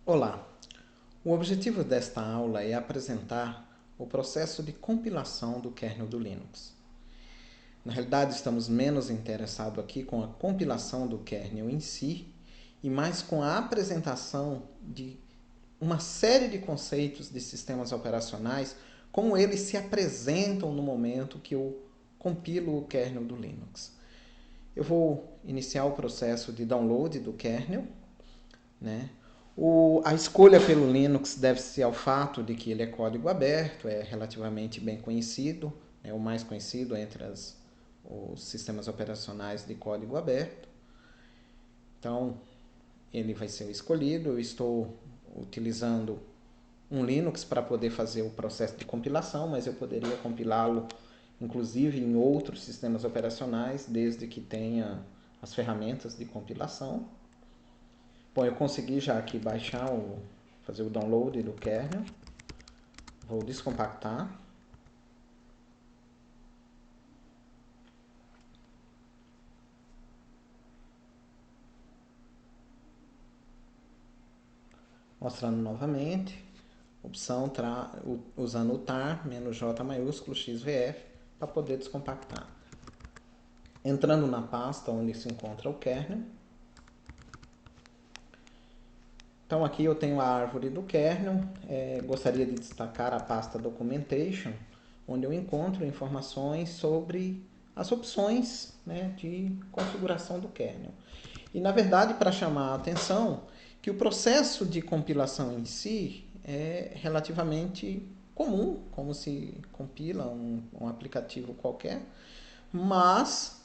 Olá! O objetivo desta aula é apresentar o processo de compilação do kernel do Linux. Na realidade, estamos menos interessados aqui com a compilação do kernel em si e mais com a apresentação de uma série de conceitos de sistemas operacionais, como eles se apresentam no momento que eu compilo o kernel do Linux. Eu vou iniciar o processo de download do kernel, né? A escolha pelo Linux deve-se ao fato de que ele é código aberto, é relativamente bem conhecido, é o mais conhecido entre os sistemas operacionais de código aberto. Então, ele vai ser o escolhido. Eu estou utilizando um Linux para poder fazer o processo de compilação, mas eu poderia compilá-lo inclusive em outros sistemas operacionais, desde que tenha as ferramentas de compilação. Bom, eu consegui já aqui fazer o download do kernel. Vou descompactar. Mostrando novamente. Opção usando o tar, "-j maiúsculo xvf, para poder descompactar. Entrando na pasta onde se encontra o kernel. Então aqui eu tenho a árvore do kernel. Gostaria de destacar a pasta Documentation, onde eu encontro informações sobre as opções, né, de configuração do kernel. E na verdade, para chamar a atenção, que o processo de compilação em si é relativamente comum, como se compila um aplicativo qualquer, mas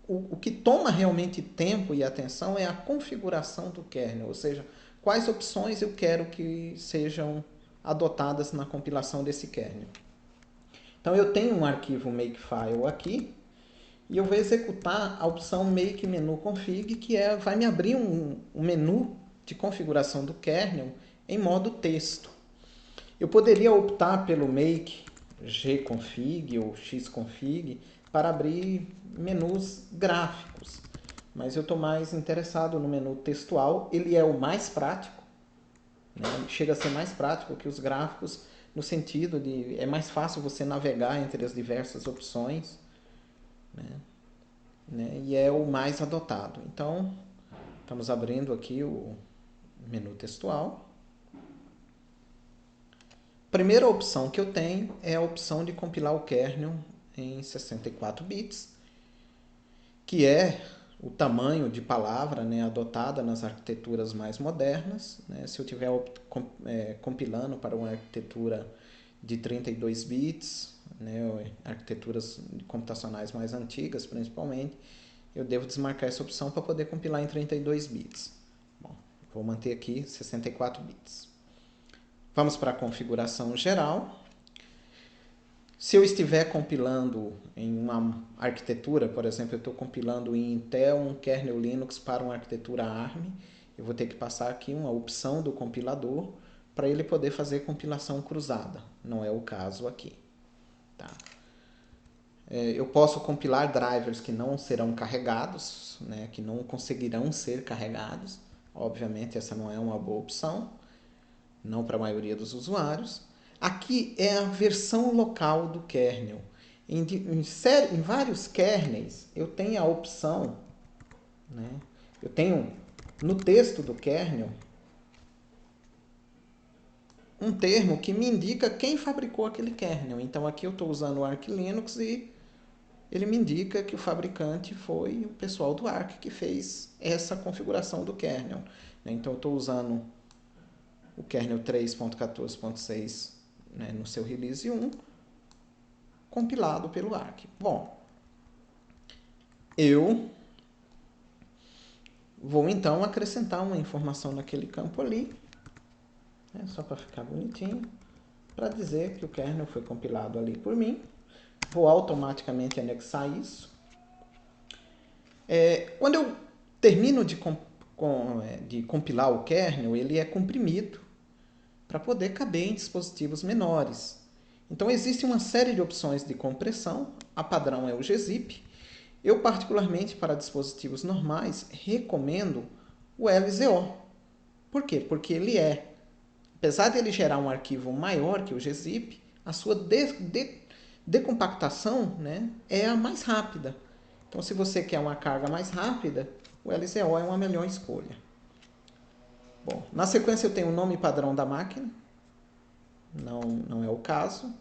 o que toma realmente tempo e atenção é a configuração do kernel, ou seja, quais opções eu quero que sejam adotadas na compilação desse kernel. Então eu tenho um arquivo makefile aqui, e eu vou executar a opção make menu config, que vai me abrir um menu de configuração do kernel em modo texto. Eu poderia optar pelo make gconfig ou xconfig para abrir menus gráficos, mas eu estou mais interessado no menu textual. Ele é o mais prático, né? Chega a ser mais prático que os gráficos, no sentido de é mais fácil você navegar entre as diversas opções, né? E é o mais adotado. Então, estamos abrindo aqui o menu textual. Primeira opção que eu tenho é a opção de compilar o kernel em 64 bits, que é o tamanho de palavra, né, adotada nas arquiteturas mais modernas, né? Se eu estiver compilando para uma arquitetura de 32 bits, né, arquiteturas computacionais mais antigas principalmente, eu devo desmarcar essa opção para poder compilar em 32 bits. Bom, vou manter aqui 64 bits. Vamos para a configuração geral. Se eu estiver compilando em uma arquitetura, por exemplo, eu estou compilando em Intel um kernel Linux para uma arquitetura ARM, eu vou ter que passar aqui uma opção do compilador para ele poder fazer compilação cruzada. Não é o caso aqui. Tá? Eu posso compilar drivers que não serão carregados, né, que não conseguirão ser carregados. Obviamente, essa não é uma boa opção, não para a maioria dos usuários. Aqui é a versão local do kernel. Em vários kernels, eu tenho a opção, né, eu tenho no texto do kernel um termo que me indica quem fabricou aquele kernel. Então aqui eu estou usando o Arch Linux e ele me indica que o fabricante foi o pessoal do Arch que fez essa configuração do kernel. Então eu estou usando o kernel 3.14.6, né, no seu release 1, compilado pelo Arch. Bom, eu vou então acrescentar uma informação naquele campo ali, né, só para ficar bonitinho, para dizer que o kernel foi compilado ali por mim. Vou automaticamente anexar isso. Quando eu termino de compilar o kernel, ele é comprimido para poder caber em dispositivos menores. Então existe uma série de opções de compressão. A padrão é o gzip. Eu, particularmente, para dispositivos normais, recomendo o LZO. Por quê? Porque ele apesar de ele gerar um arquivo maior que o gzip, a sua decompactação, né, é a mais rápida. Então, se você quer uma carga mais rápida, o LZO é uma melhor escolha. Bom, na sequência eu tenho o nome padrão da máquina, não é o caso.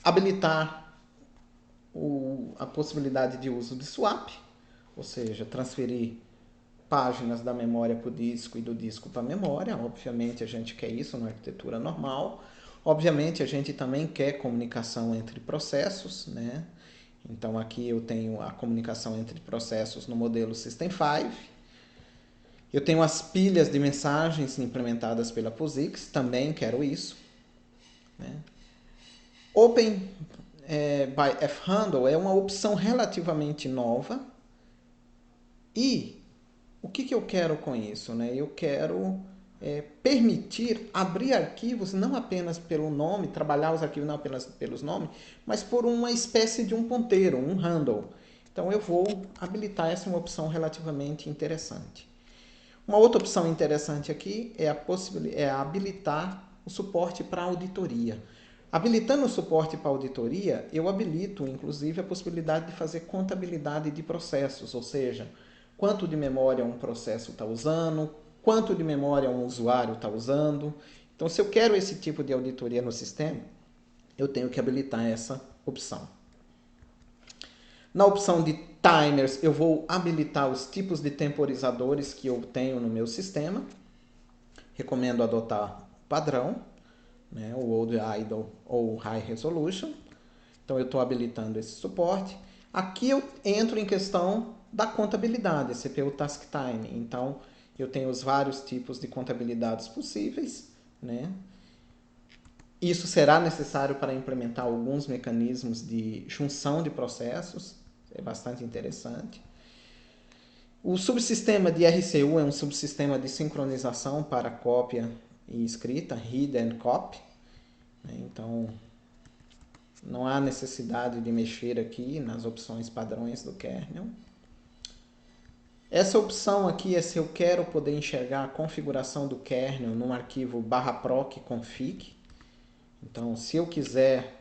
Habilitar a possibilidade de uso de swap, ou seja, transferir páginas da memória para o disco e do disco para a memória. Obviamente a gente quer isso na arquitetura normal. Obviamente a gente também quer comunicação entre processos, né? Então aqui eu tenho a comunicação entre processos no modelo System 5. Eu tenho as pilhas de mensagens implementadas pela POSIX, também quero isso, né? Open by Fhandle é uma opção relativamente nova. E o que eu quero com isso, né? Eu quero permitir abrir arquivos não apenas pelo nome, trabalhar os arquivos não apenas pelos nomes, mas por uma espécie de um ponteiro, um handle. Então eu vou habilitar essa uma opção relativamente interessante. Uma outra opção interessante aqui é habilitar o suporte para auditoria. Habilitando o suporte para auditoria, eu habilito, inclusive, a possibilidade de fazer contabilidade de processos, ou seja, quanto de memória um processo está usando, quanto de memória um usuário está usando. Então, se eu quero esse tipo de auditoria no sistema, eu tenho que habilitar essa opção. Na opção de timers, eu vou habilitar os tipos de temporizadores que eu tenho no meu sistema. Recomendo adotar padrão, né, o Old Idle ou High Resolution. Então eu estou habilitando esse suporte. Aqui eu entro em questão da contabilidade, CPU Task Time. Então eu tenho os vários tipos de contabilidades possíveis, né? Isso será necessário para implementar alguns mecanismos de junção de processos, é bastante interessante. O subsistema de RCU é um subsistema de sincronização para cópia e escrita, read and copy. Então, não há necessidade de mexer aqui nas opções padrões do kernel. Essa opção aqui é se eu quero poder enxergar a configuração do kernel num arquivo /proc config. Então, se eu quiser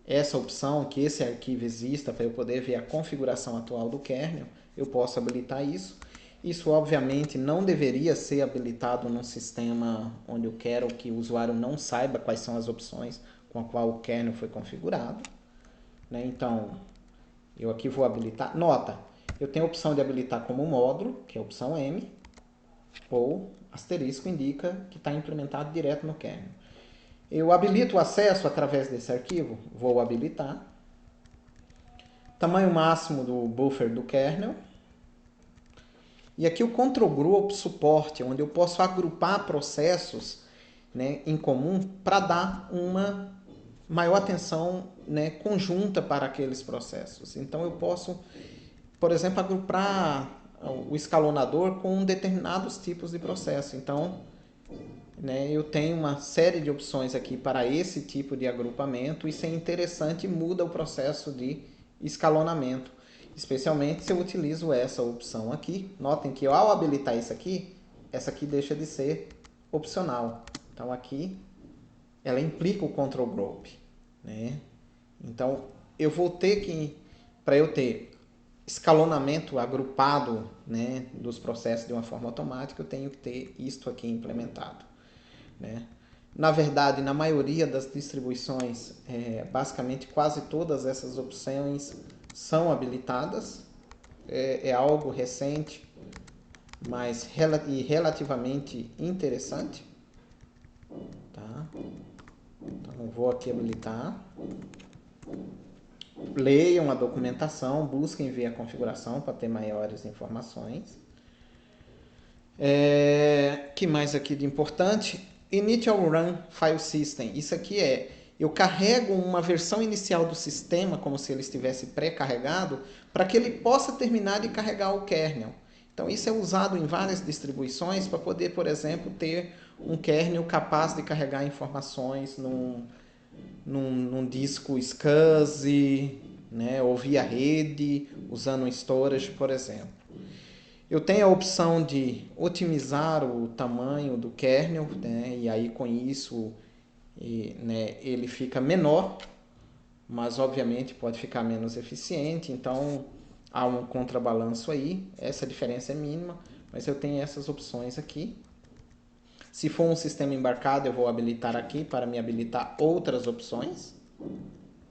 essa opção, que esse arquivo exista para eu poder ver a configuração atual do kernel, eu posso habilitar isso. Isso, obviamente, não deveria ser habilitado num sistema onde eu quero que o usuário não saiba quais são as opções com a qual o kernel foi configurado, né? Então, eu aqui vou habilitar. Nota, eu tenho a opção de habilitar como módulo, que é a opção M, ou asterisco indica que está implementado direto no kernel. Eu habilito o acesso através desse arquivo, vou habilitar. Tamanho máximo do buffer do kernel. E aqui o control group suporte, onde eu posso agrupar processos, né, em comum para dar uma maior atenção, né, conjunta para aqueles processos. Então eu posso, por exemplo, agrupar o escalonador com determinados tipos de processo. Então, né, eu tenho uma série de opções aqui para esse tipo de agrupamento. Isso é interessante e muda o processo de escalonamento, especialmente se eu utilizo essa opção aqui. Notem que ao habilitar isso aqui, essa aqui deixa de ser opcional. Então aqui ela implica o control group, né? Então eu vou ter que, para eu ter escalonamento agrupado, né, dos processos de uma forma automática, eu tenho que ter isto aqui implementado, né? Na verdade, na maioria das distribuições, basicamente quase todas essas opções são habilitadas. É algo recente, mas relativamente interessante. Tá? Então, eu vou aqui habilitar. Leiam a documentação, busquem ver a configuração para ter maiores informações. Que mais aqui de importante? Initial Run File System. Isso aqui eu carrego uma versão inicial do sistema, como se ele estivesse pré-carregado, para que ele possa terminar de carregar o kernel. Então isso é usado em várias distribuições para poder, por exemplo, ter um kernel capaz de carregar informações num disco SCSI, né, ou via rede, usando um storage, por exemplo. Eu tenho a opção de otimizar o tamanho do kernel, né? E aí com isso né, ele fica menor, mas obviamente pode ficar menos eficiente, então há um contrabalanço aí, essa diferença é mínima, mas eu tenho essas opções aqui. Se for um sistema embarcado, eu vou habilitar aqui para me habilitar outras opções.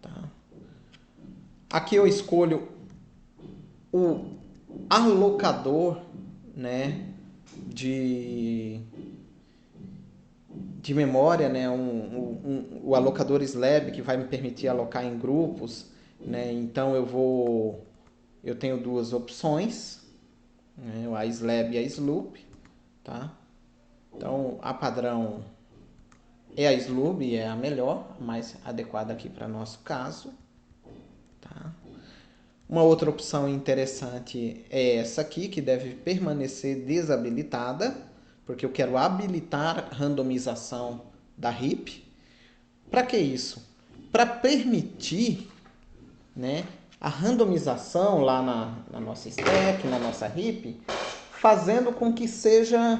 Tá? Aqui eu escolho o alocador, né, de memória, né, o alocador SLAB que vai me permitir alocar em grupos, né, então eu tenho duas opções, né, a SLAB e a SLOOP, tá? Então a padrão é a SLOOP, é a melhor, mais adequada aqui para nosso caso, tá? Uma outra opção interessante é essa aqui, que deve permanecer desabilitada, porque eu quero habilitar randomização da RIP. Para que isso? Para permitir, né, a randomização lá na nossa stack, na nossa RIP, fazendo com que seja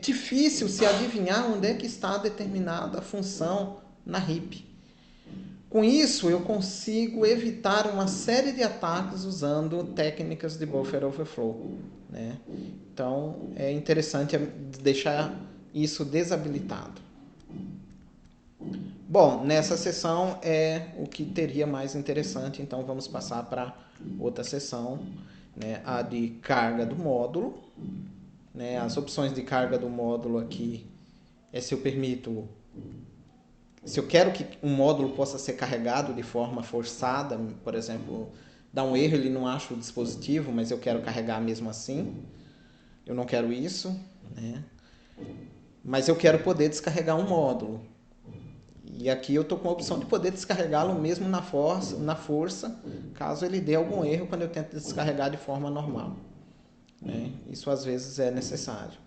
difícil se adivinhar onde é que está determinada função na RIP. Com isso, eu consigo evitar uma série de ataques usando técnicas de buffer overflow, né? Então, é interessante deixar isso desabilitado. Bom, nessa sessão é o que teria mais interessante, então vamos passar para outra sessão, né? A de carga do módulo. Né? As opções de carga do módulo aqui é se eu quero que um módulo possa ser carregado de forma forçada, por exemplo, dá um erro, ele não acha o dispositivo, mas eu quero carregar mesmo assim. Eu não quero isso, né? Mas eu quero poder descarregar um módulo. E aqui eu estou com a opção de poder descarregá-lo mesmo na força, caso ele dê algum erro quando eu tento descarregar de forma normal. Né? Isso às vezes é necessário.